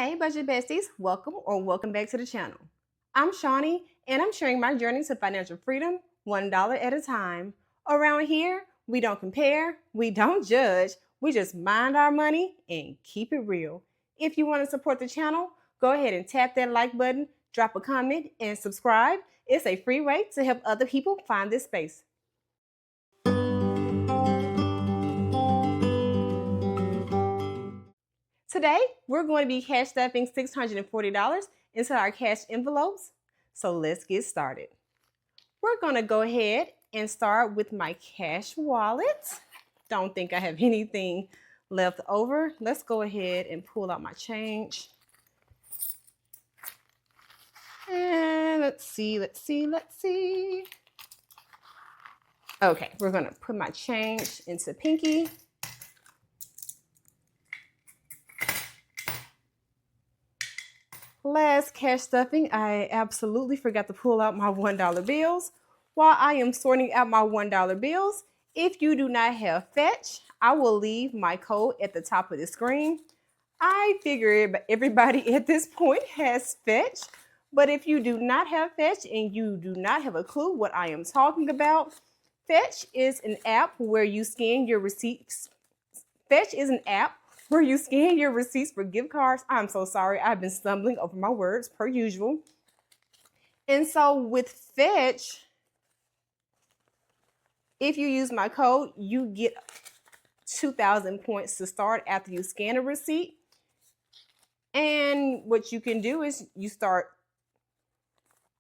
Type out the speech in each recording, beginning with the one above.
Hey budget besties, welcome back to the channel. I'm Shawnee and I'm sharing my journey to financial freedom $1 at a time. Around here, we don't compare, we don't judge, we just mind our money and keep it real. If you want to support the channel, go ahead and tap that like button, drop a comment, and subscribe. It's a free way to help other people find this space. Today, we're going to be cash stuffing $640 into our cash envelopes. So let's get started. We're going to go ahead and start with my cash wallet. Don't think I have anything left over. Let's go ahead and pull out my change. And let's see. Okay, we're going to put my change into Pinky. Last cash stuffing, I absolutely forgot to pull out my $1 bills. While I am sorting out my $1 bills, if you do not have Fetch, I will leave my code at the top of the screen. I figure everybody at this point has Fetch, but if you do not have Fetch and you do not have a clue what I am talking about, Fetch is an app where you scan your receipts. Fetch is an app where you scan your receipts for gift cards. I'm so sorry. I've been stumbling over my words per usual. And so with Fetch, if you use my code, you get 2,000 points to start after you scan a receipt. And what you can do is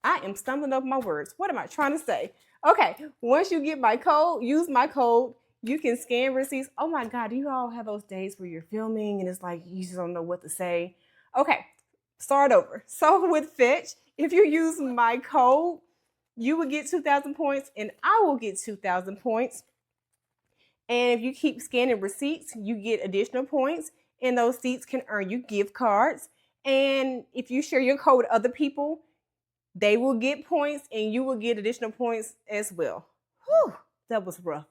I am stumbling over my words. What am I trying to say? Okay, once you get my code, use my code. You can scan receipts. Oh my God, do you all have those days where you're filming and it's like you just don't know what to say? Okay, start over. So with Fetch, if you use my code, you will get 2,000 points and I will get 2,000 points. And if you keep scanning receipts, you get additional points and those seats can earn you gift cards. And if you share your code with other people, they will get points and you will get additional points as well. Whew, that was rough.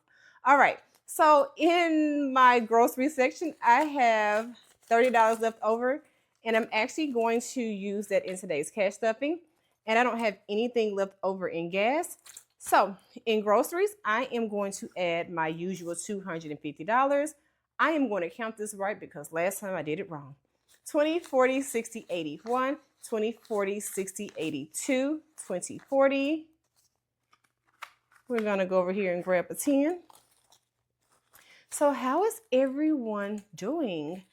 All right, so in my grocery section, I have $30 left over, and I'm actually going to use that in today's cash stuffing, and I don't have anything left over in gas. So in groceries, I am going to add my usual $250. I am going to count this right because last time I did it wrong. 20, 40, 60, 81, 20, 40, 60, 82, 20, 40. We're gonna go over here and grab a 10. So how is everyone doing?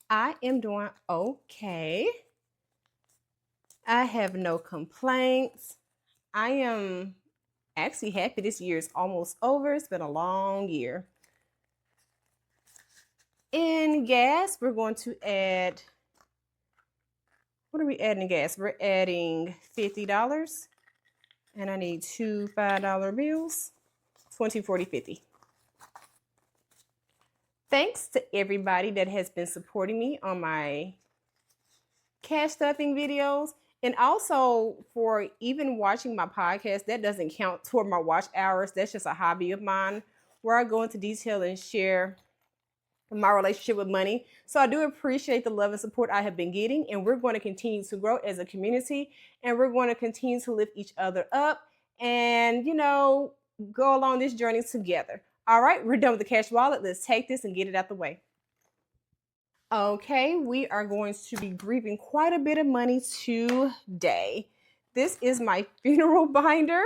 I am doing okay. I have no complaints. I am actually happy this year is almost over. It's been a long year. In gas, we're going to add, what are we adding in gas? We're adding $50. And I need two $5 bills, 20, 40, 50. Thanks to everybody that has been supporting me on my cash stuffing videos. And also for even watching my podcast, that doesn't count toward my watch hours. That's just a hobby of mine where I go into detail and share my relationship with money. So I do appreciate the love and support I have been getting. And we're going to continue to grow as a community. And we're going to continue to lift each other up and, go along this journey together. All right, we're done with the cash wallet. Let's take this and get it out the way. Okay, we are going to be grieving quite a bit of money today. This is my funeral binder.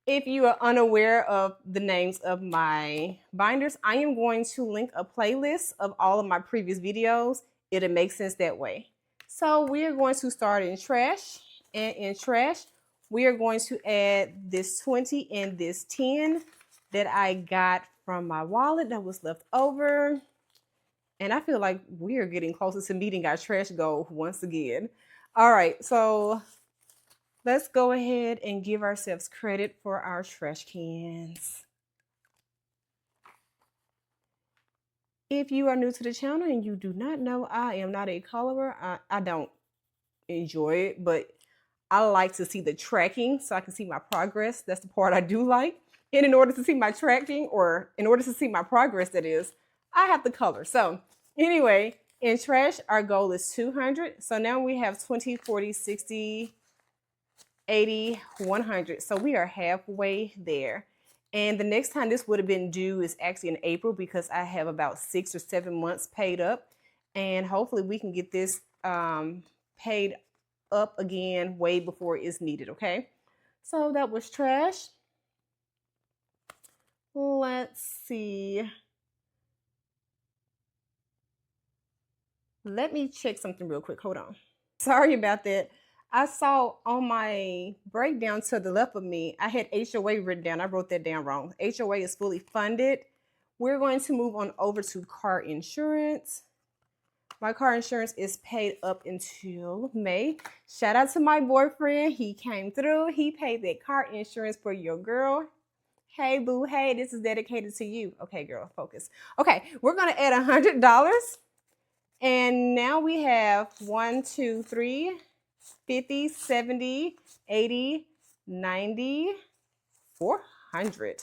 If you are unaware of the names of my binders, I am going to link a playlist of all of my previous videos. It'll make sense that way. So we are going to start in trash. And in trash, we are going to add this 20 and this 10 that I got from my wallet that was left over. And I feel like we are getting closer to meeting our trash goal once again. All right, so let's go ahead and give ourselves credit for our trash cans. If you are new to the channel and you do not know, I am not a colorer. I don't enjoy it, but I like to see the tracking so I can see my progress. That's the part I do like. And in order to see my tracking, or in order to see my progress, that is, I have to color. So anyway, In trash, our goal is 200. So now we have 20, 40, 60, 80, 100. So we are halfway there. And the next time this would have been due is actually in April because I have about 6 or 7 months paid up. And hopefully we can get this paid up again way before it's needed, okay? So that was trash. Let's see. Let me check something real quick. Hold on. Sorry about that. I saw on my breakdown to the left of me, I had HOA written down. I wrote that down wrong. HOA is fully funded. We're going to move on over to car insurance. My car insurance is paid up until May. Shout out to my boyfriend. He came through. He paid that car insurance for your girl. Hey, boo. Hey, this is dedicated to you. Okay, girl, focus. Okay, we're going to add $100. And now we have 1, 2, 3, 50, 70, 80, 90, 400.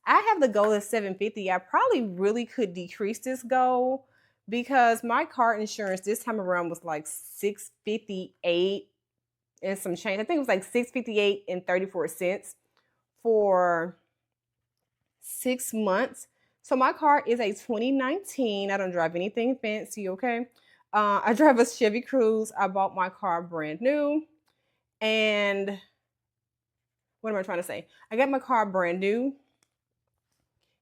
I have the goal of 750. I probably really could decrease this goal because my car insurance this time around was like $658 and some change. I think it was like $658 and 34 cents for 6 months. So my car is a 2019. I don't drive anything fancy, okay? I drive a Chevy Cruze. I bought my car brand new. And what am I trying to say? I got my car brand new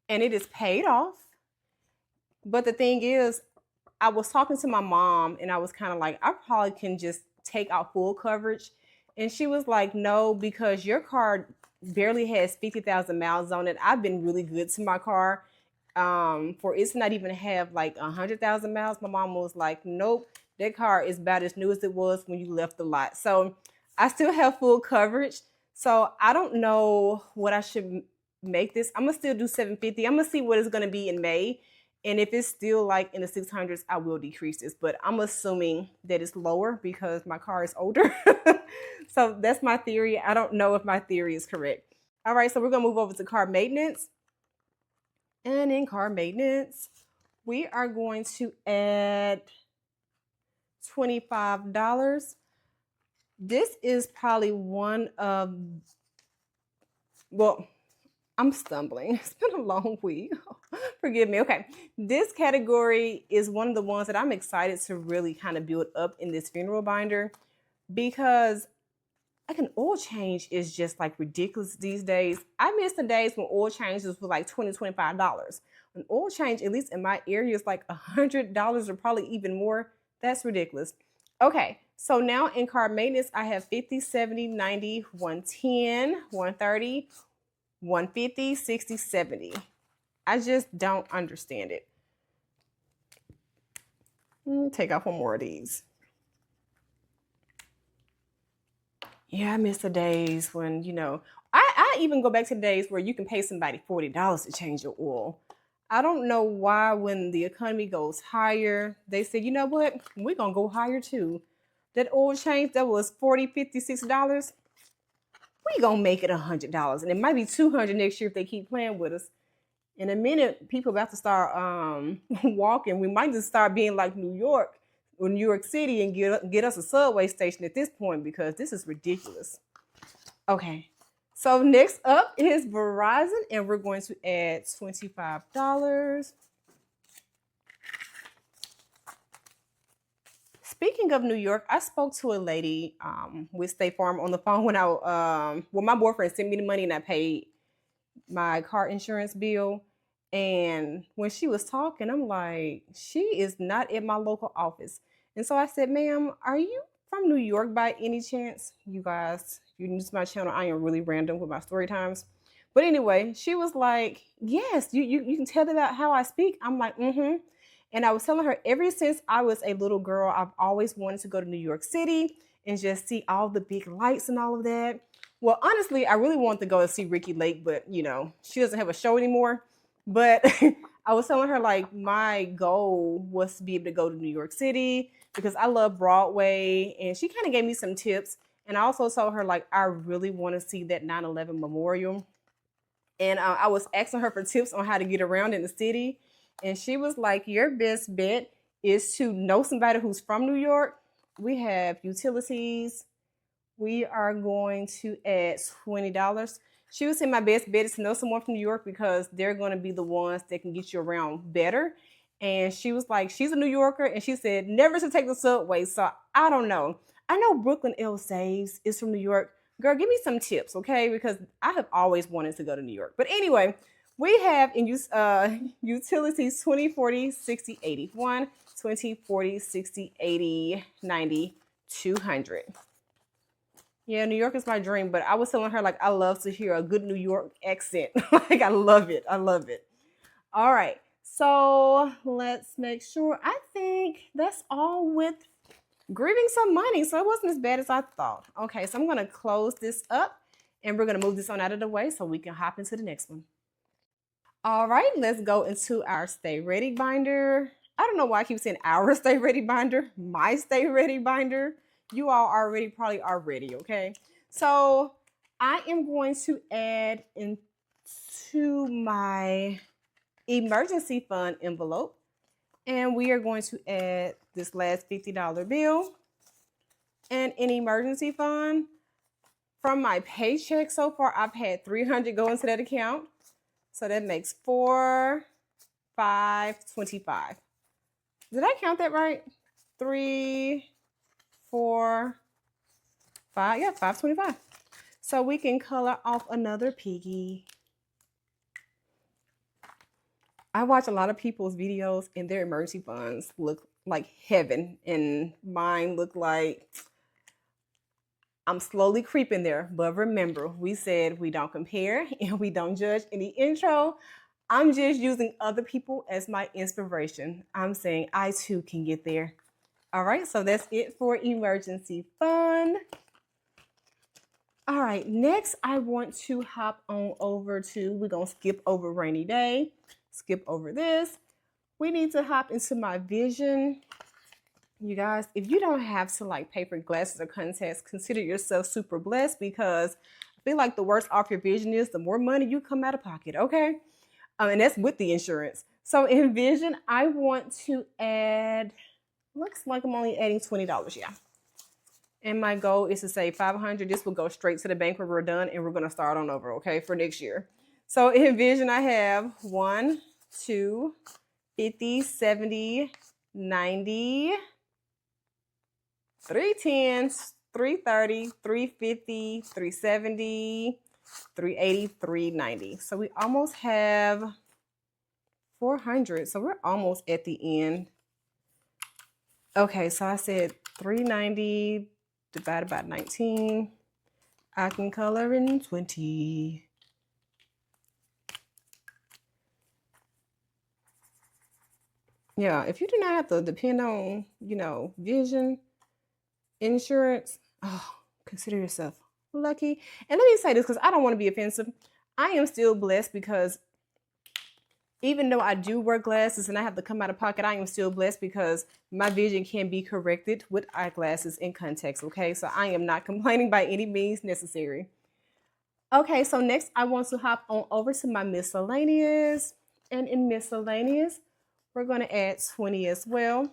and it is paid off. But the thing is, I was talking to my mom and I was kind of like, I probably can just take out full coverage. And she was like, no, because your car barely has 50,000 miles on it. I've been really good to my car. For it's not even have like 100,000 miles. My mom was like, nope, that car is about as new as it was when you left the lot. So I still have full coverage. So I don't know what I should make this. I'm gonna still do 750. I'm gonna see what it's gonna be in May. And if it's still like in the 600s, I will decrease this. But I'm assuming that it's lower because my car is older. So that's my theory. I don't know if my theory is correct. All right, so we're gonna move over to car maintenance. And in car maintenance, we are going to add $25. This is probably one of, well, I'm stumbling. It's been a long week. Forgive me. Okay. This category is one of the ones that I'm excited to really kind of build up in this funeral binder because like an oil change is just like ridiculous these days. I miss the days when oil changes were like $20, $25. An oil change, at least in my area, is like $100 or probably even more. That's ridiculous. Okay, so now in car maintenance, I have 50, 70, 90, 110, 130, 150, 60, 70. I just don't understand it. Take off one more of these. Yeah, I miss the days when, you know, I even go back to the days where you can pay somebody $40 to change your oil. I don't know why when the economy goes higher, they say, you know what, we're going to go higher too. That oil change that was $40, $50, $60, we going to make it $100. And it might be $200 next year if they keep playing with us. In a minute, people about to start walking. We might just start being like New York or New York City and get us a subway station at this point because this is ridiculous. Okay, so next up is Verizon, and we're going to add $25. Speaking of New York, I spoke to a lady with State Farm on the phone when my boyfriend sent me the money and I paid my car insurance bill. And when she was talking, I'm like, she is not at my local office. And so I said, ma'am, are you from New York by any chance? You guys, you're new to my channel. I am really random with my story times. But anyway, she was like, yes, you can tell about how I speak. I'm like, mm-hmm. And I was telling her ever since I was a little girl, I've always wanted to go to New York City and just see all the big lights and all of that. Well, honestly, I really wanted to go to see Ricky Lake, but you know, she doesn't have a show anymore. But I was telling her like my goal was to be able to go to New York City because I love Broadway. And she kind of gave me some tips. And I also told her like, I really want to see that 9/11 memorial. And I was asking her for tips on how to get around in the city. And she was like, your best bet is to know somebody who's from New York. We have utilities. We are going to add $20. She was saying my best bet is to know someone from New York because they're going to be the ones that can get you around better. And she was like, she's a New Yorker, and she said never to take the subway. So I don't know. I know Brooklyn L Saves is from New York. Girl, give me some tips, okay? Because I have always wanted to go to New York. But anyway, we have in use utilities 20, 40, 60, 80. 1, 20, 40, 60, 80, 90, 200. Yeah, New York is my dream, but I was telling her, like, I love to hear a good New York accent. Like, I love it. I love it. All right. So let's make sure. I think that's all with grieving some money. So it wasn't as bad as I thought. Okay, so I'm going to close this up and we're going to move this on out of the way so we can hop into the next one. All right, let's go into our Stay Ready binder. I don't know why I keep saying our Stay Ready binder, my Stay Ready binder. You all already probably are ready, okay? So I am going to add into my emergency fund envelope, and we are going to add this last $50 bill and an emergency fund. From my paycheck so far, I've had $300 go into that account. So that makes 4, 5, 25. Did I count that right? 3, 4, 5. Yeah, 525. So we can color off another piggy. I watch a lot of people's videos and their emergency funds look like heaven, and mine look like I'm slowly creeping there. But remember, we said we don't compare and we don't judge. In the intro, I'm just using other people as my inspiration. I'm saying I too can get there. All right, so that's it for emergency fund. All right, next I want to hop on over to, we're going to skip over rainy day, skip over this. We need to hop into my vision. You guys, if you don't have to like pay for glasses or contacts, consider yourself super blessed, because I feel like the worse off your vision is, the more money you come out of pocket, okay? And that's with the insurance. So in vision, I want to add, looks like I'm only adding $20, yeah. And my goal is to save $500. This will go straight to the bank when we're done, and we're gonna start on over, okay, for next year. So in vision, I have 1, 2, 50, 70, 90, 310s, 330, 350, 370, 380, 390. So we almost have 400. So we're almost at the end. Okay, so I said 390 divided by 19. I can color in 20. Yeah, if you do not have to depend on, vision insurance, consider yourself lucky. And let me say this, because I don't want to be offensive. I am still blessed, because even though I do wear glasses and I have to come out of pocket, I am still blessed because my vision can be corrected with eyeglasses and contacts, okay? So I am not complaining by any means necessary. Okay, so next I want to hop on over to my miscellaneous. And in miscellaneous, we're going to add 20 as well.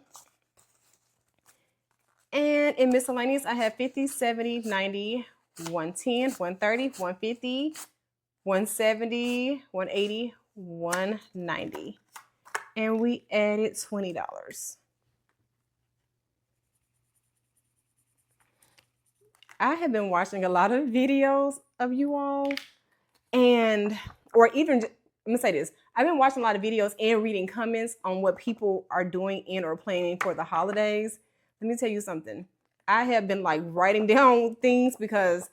And in miscellaneous, I have 50, 70, 90, 110, 130, 150, 170, 180, 190. And we added $20. I have been watching a lot of videos of you all, or even, let me say this, I've been watching a lot of videos and reading comments on what people are doing in or planning for the holidays. Let me tell you something. I have been like writing down things, because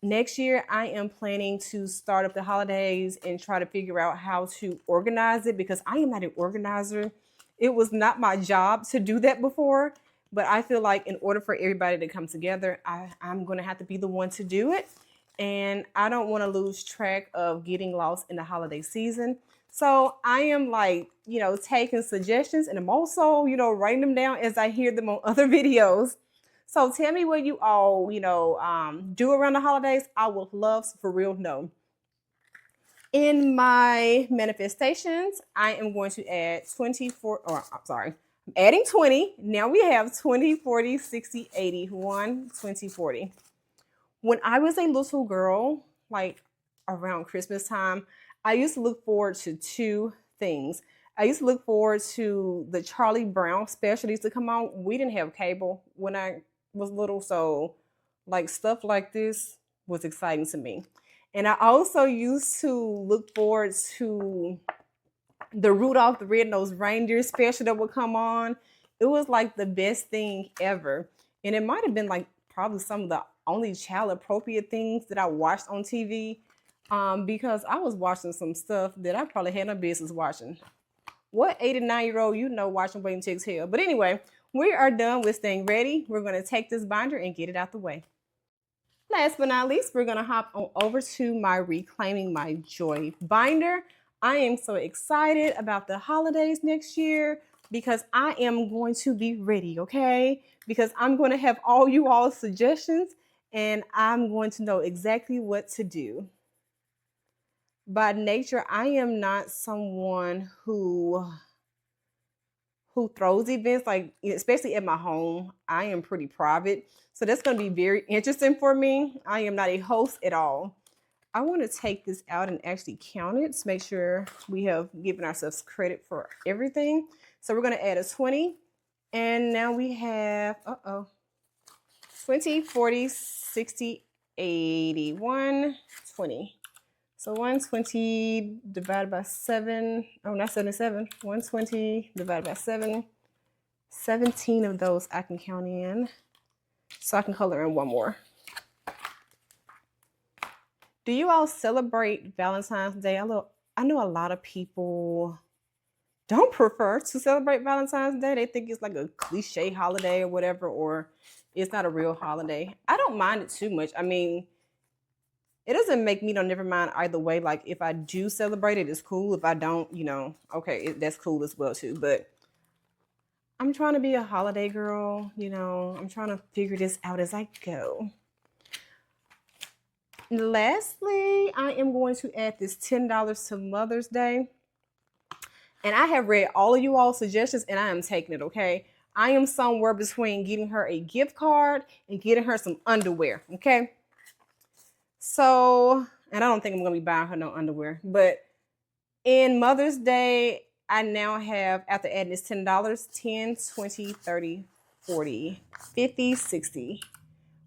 next year I am planning to start up the holidays and try to figure out how to organize it, because I am not an organizer. It was not my job to do that before, but I feel like in order for everybody to come together, I'm going to have to be the one to do it. And I don't want to lose track of getting lost in the holiday season. So I am like, taking suggestions, and I'm also, writing them down as I hear them on other videos. So tell me what you all, do around the holidays. I would love to for real know. In my manifestations, I am going to add 24, or I'm sorry, Adding 20. Now we have 20, 40, 60, 80. 1, 20, 40. When I was a little girl, like around Christmas time, I used to look forward to two things. I used to look forward to the Charlie Brown specials to come on. We didn't have cable when I was little, so like stuff like this was exciting to me. And I also used to look forward to the Rudolph the Red-Nosed Reindeer special that would come on. It was like the best thing ever. And it might have been like probably some of the only child appropriate things that I watched on TV, because I was watching some stuff that I probably had no business watching. What 8 and 9-year-old you know watching Waiting to Exhale? But anyway, we are done with staying ready. We're going to take this binder and get it out the way. Last but not least, we're going to hop on over to my Reclaiming My Joy binder. I am so excited about the holidays next year because I am going to be ready, okay? Because I'm going to have all you all's suggestions and I'm going to know exactly what to do. By nature, I am not someone who throws events, like especially at my home. I am pretty private. So that's going to be very interesting for me. I am not a host at all. I want to take this out and actually count it to make sure we have given ourselves credit for everything. So we're going to add a 20. And now we have, 20, 40, 60, 80, 120. So 120 divided by 7, oh, not 77, 120 divided by 7. 17 of those I can count in. So I can color in one more. Do you all celebrate Valentine's Day? I know a lot of people don't prefer to celebrate Valentine's Day. They think it's like a cliche holiday or whatever, or it's not a real holiday. I don't mind it too much. I mean, it doesn't make me never mind either way. Like if I do celebrate it, it's cool. If I don't, okay, that's cool as well too. But I'm trying to be a holiday girl, I'm trying to figure this out as I go. Lastly, I am going to add this $10 to Mother's Day. And I have read all of you all's suggestions and I am taking it, okay? I am somewhere between getting her a gift card and getting her some underwear, okay? So, and I don't think I'm going to be buying her no underwear. But in Mother's Day, I now have, after adding this $10, 10, 20, 30, 40, 50, 60.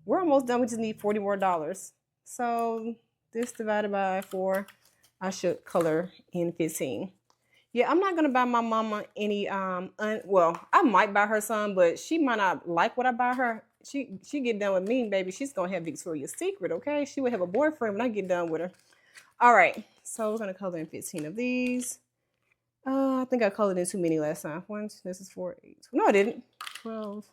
We're almost done. We just need $40 more. So this divided by 4, I should color in 15. Yeah, I'm not going to buy my mama any, well, I might buy her some, but she might not like what I buy her. She get done with me, baby. She's going to have Victoria's Secret, okay? She would have a boyfriend when I get done with her. All right, so we're going to color in 15 of these. I think I colored in too many last time. This is 4, 8. No, I didn't. 12,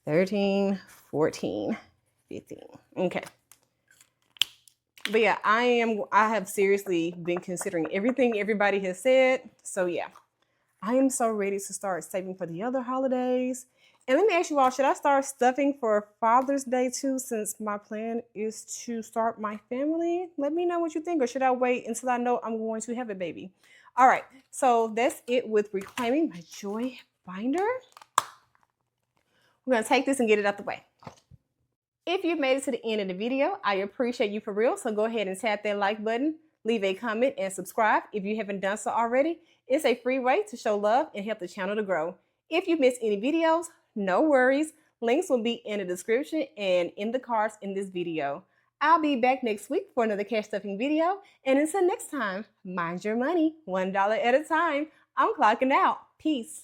13, 14, 15. Okay. But yeah, I have seriously been considering everything everybody has said. So yeah, I am so ready to start saving for the other holidays. And let me ask you all, should I start stuffing for Father's Day too, since my plan is to start my family? Let me know what you think, or should I wait until I know I'm going to have a baby? All right, so that's it with Reclaiming My Joy binder. We're gonna take this and get it out the way. If you've made it to the end of the video, I appreciate you for real, so go ahead and tap that like button, leave a comment, and subscribe if you haven't done so already. It's a free way to show love and help the channel to grow. If you missed any videos, no worries. Links will be in the description and in the cards in this video. I'll be back next week for another cash stuffing video. And until next time, mind your money, $1 at a time. I'm clocking out. Peace.